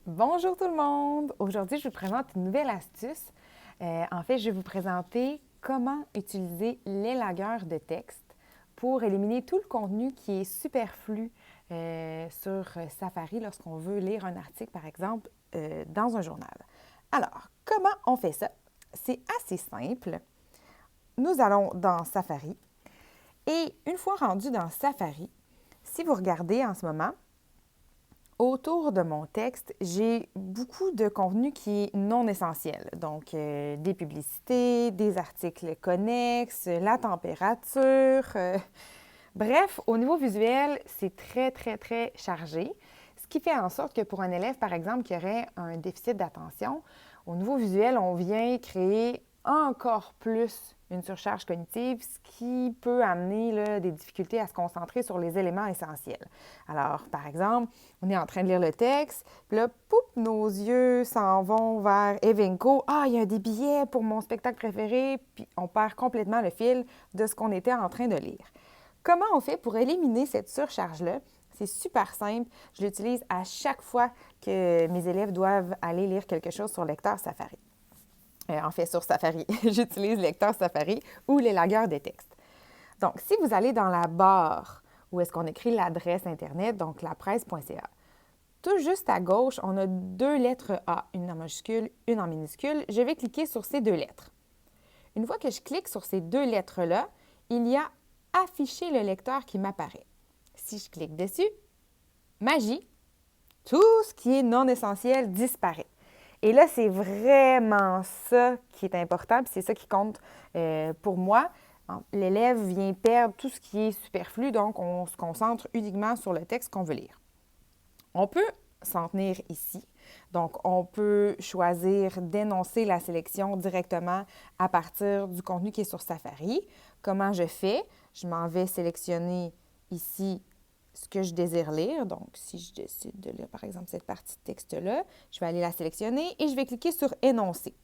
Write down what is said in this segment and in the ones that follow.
Bonjour tout le monde! Aujourd'hui, je vous présente une nouvelle astuce. En fait, je vais vous présenter comment utiliser l'élagueur de texte pour éliminer tout le contenu qui est superflu sur Safari lorsqu'on veut lire un article, par exemple, dans un journal. Alors, comment on fait ça? C'est assez simple. Nous allons dans Safari et une fois rendu dans Safari, si vous regardez en ce moment, autour de mon texte, j'ai beaucoup de contenu qui est non essentiel. Donc, des publicités, des articles connexes, la température. Bref, au niveau visuel, c'est très, très, très chargé. Ce qui fait en sorte que pour un élève, par exemple, qui aurait un déficit d'attention, au niveau visuel, on vient créer encore plus une surcharge cognitive, ce qui peut amener là, des difficultés à se concentrer sur les éléments essentiels. Alors, par exemple, on est en train de lire le texte, puis là, poup, nos yeux s'en vont vers Evenco. Ah, il y a des billets pour mon spectacle préféré, puis on perd complètement le fil de ce qu'on était en train de lire. Comment on fait pour éliminer cette surcharge-là? C'est super simple. Je l'utilise à chaque fois que mes élèves doivent aller lire quelque chose sur Lecteur Safari. En fait, sur Safari. J'utilise Lecteur Safari ou l'élagueur de texte. Donc, si vous allez dans la barre où est-ce qu'on écrit l'adresse Internet, donc lapresse.ca, tout juste à gauche, on a deux lettres A, une en majuscule, une en minuscule. Je vais cliquer sur ces deux lettres. Une fois que je clique sur ces deux lettres-là, il y a afficher le lecteur qui m'apparaît. Si je clique dessus, magie, tout ce qui est non essentiel disparaît. Et là, c'est vraiment ça qui est important, puis c'est ça qui compte pour moi. L'élève vient perdre tout ce qui est superflu, donc on se concentre uniquement sur le texte qu'on veut lire. On peut s'en tenir ici. Donc, on peut choisir d'énoncer la sélection directement à partir du contenu qui est sur Safari. Comment je fais? Je m'en vais sélectionner ici ce que je désire lire. Donc, si je décide de lire, par exemple, cette partie de texte-là, je vais aller la sélectionner et je vais cliquer sur « Énoncer ».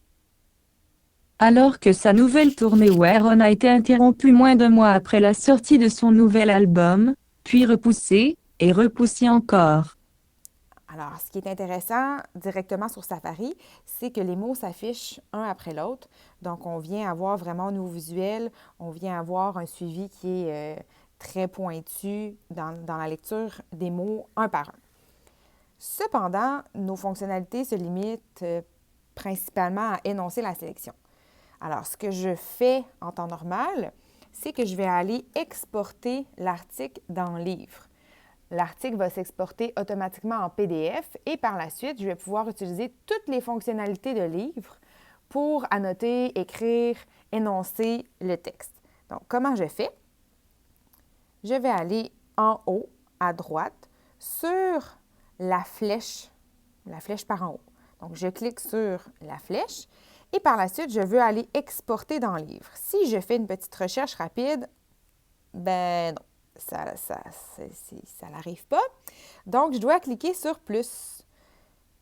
Alors que sa nouvelle tournée Where On a été interrompue moins d'un mois après la sortie de son nouvel album, puis repoussée, et repoussée encore. Alors, ce qui est intéressant directement sur Safari, c'est que les mots s'affichent un après l'autre. Donc, on vient avoir vraiment au niveau visuel, on vient avoir un suivi qui est très pointu dans la lecture des mots un par un. Cependant, nos fonctionnalités se limitent principalement à énoncer la sélection. Alors, ce que je fais en temps normal, c'est que je vais aller exporter l'article dans Livre. L'article va s'exporter automatiquement en PDF et par la suite, je vais pouvoir utiliser toutes les fonctionnalités de Livre pour annoter, écrire, énoncer le texte. Donc, comment je fais? Je vais aller en haut, à droite, sur la flèche par en haut. Donc, je clique sur la flèche et par la suite, je veux aller exporter dans Livre. Si je fais une petite recherche rapide, ben non, ça n'arrive pas. Donc, je dois cliquer sur plus.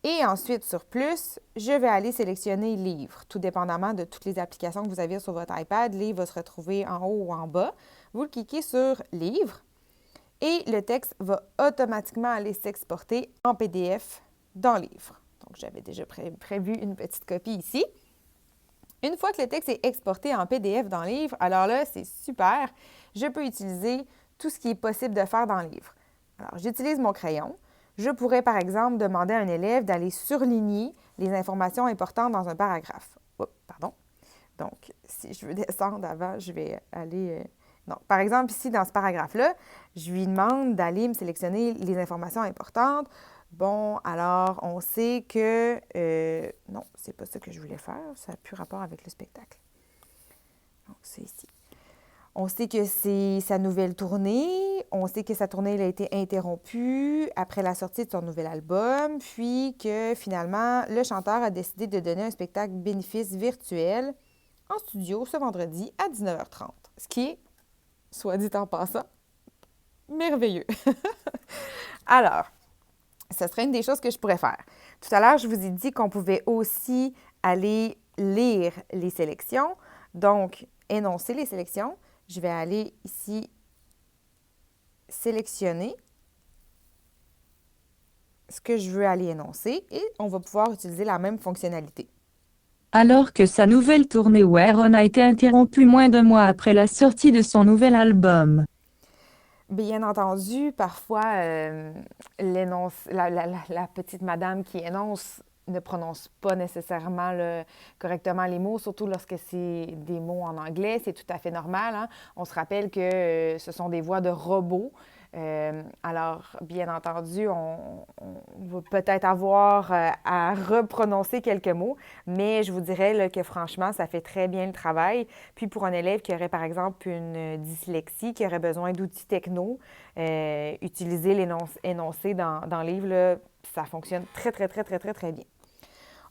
Et ensuite, sur plus, je vais aller sélectionner Livre. Tout dépendamment de toutes les applications que vous avez sur votre iPad, Livre va se retrouver en haut ou en bas. Vous cliquez sur Livre et le texte va automatiquement aller s'exporter en PDF dans Livre. Donc, j'avais déjà prévu une petite copie ici. Une fois que le texte est exporté en PDF dans Livre, alors là, c'est super. Je peux utiliser tout ce qui est possible de faire dans Livre. Alors, j'utilise mon crayon. Je pourrais, par exemple, demander à un élève d'aller surligner les informations importantes dans un paragraphe. Oups, pardon. Donc, si je veux descendre avant, je vais aller... Donc, par exemple, ici, dans ce paragraphe-là, je lui demande d'aller me sélectionner les informations importantes. Bon, alors, on sait que... non, c'est pas ça que je voulais faire. Ça n'a plus rapport avec le spectacle. Donc, c'est ici. On sait que c'est sa nouvelle tournée. On sait que sa tournée a été interrompue après la sortie de son nouvel album. Puis que, finalement, le chanteur a décidé de donner un spectacle bénéfice virtuel en studio ce vendredi à 19h30. Ce qui est, soit dit en passant, merveilleux. Alors, ce serait une des choses que je pourrais faire. Tout à l'heure, je vous ai dit qu'on pouvait aussi aller lire les sélections. Donc, énoncer les sélections. Je vais aller ici sélectionner ce que je veux aller énoncer et on va pouvoir utiliser la même fonctionnalité. Alors que sa nouvelle tournée Where On a été interrompue moins d'un mois après la sortie de son nouvel album. Bien entendu, parfois, la petite madame qui énonce ne prononce pas nécessairement correctement les mots, surtout lorsque c'est des mots en anglais. C'est tout à fait normal, hein? On se rappelle que ce sont des voix de robots. Alors, bien entendu, on va peut-être avoir à reprononcer quelques mots, mais je vous dirais là, que franchement, ça fait très bien le travail. Puis pour un élève qui aurait, par exemple, une dyslexie, qui aurait besoin d'outils techno, utiliser l'énoncé dans le livre, là, ça fonctionne très, très, très, très, très, très bien.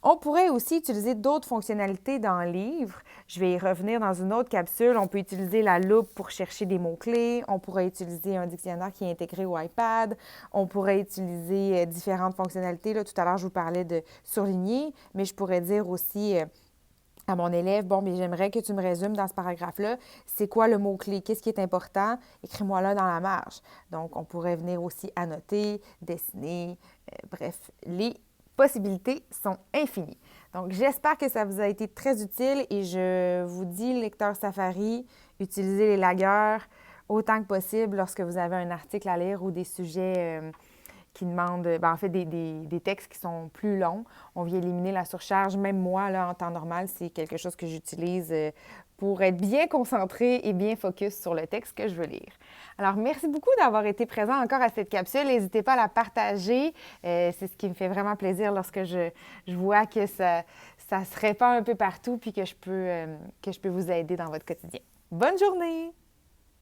On pourrait aussi utiliser d'autres fonctionnalités dans le livre. Je vais y revenir dans une autre capsule. On peut utiliser la loupe pour chercher des mots-clés. On pourrait utiliser un dictionnaire qui est intégré au iPad. On pourrait utiliser différentes fonctionnalités. Là, tout à l'heure, je vous parlais de surligner, mais je pourrais dire aussi à mon élève, bon, mais j'aimerais que tu me résumes dans ce paragraphe-là, c'est quoi le mot-clé, qu'est-ce qui est important, écris-moi là dans la marge. Donc, on pourrait venir aussi annoter, dessiner, bref, les possibilités sont infinies. Donc, j'espère que ça vous a été très utile et je vous dis, lecteur Safari, utilisez les lagueurs autant que possible lorsque vous avez un article à lire ou des sujets qui demandent, en fait, des textes qui sont plus longs. On vient éliminer la surcharge. Même moi, là, en temps normal, c'est quelque chose que j'utilise pour être bien concentrée et bien focus sur le texte que je veux lire. Alors, merci beaucoup d'avoir été présent encore à cette capsule. N'hésitez pas à la partager. C'est ce qui me fait vraiment plaisir lorsque je vois que ça se répand un peu partout puis que je peux vous aider dans votre quotidien. Bonne journée!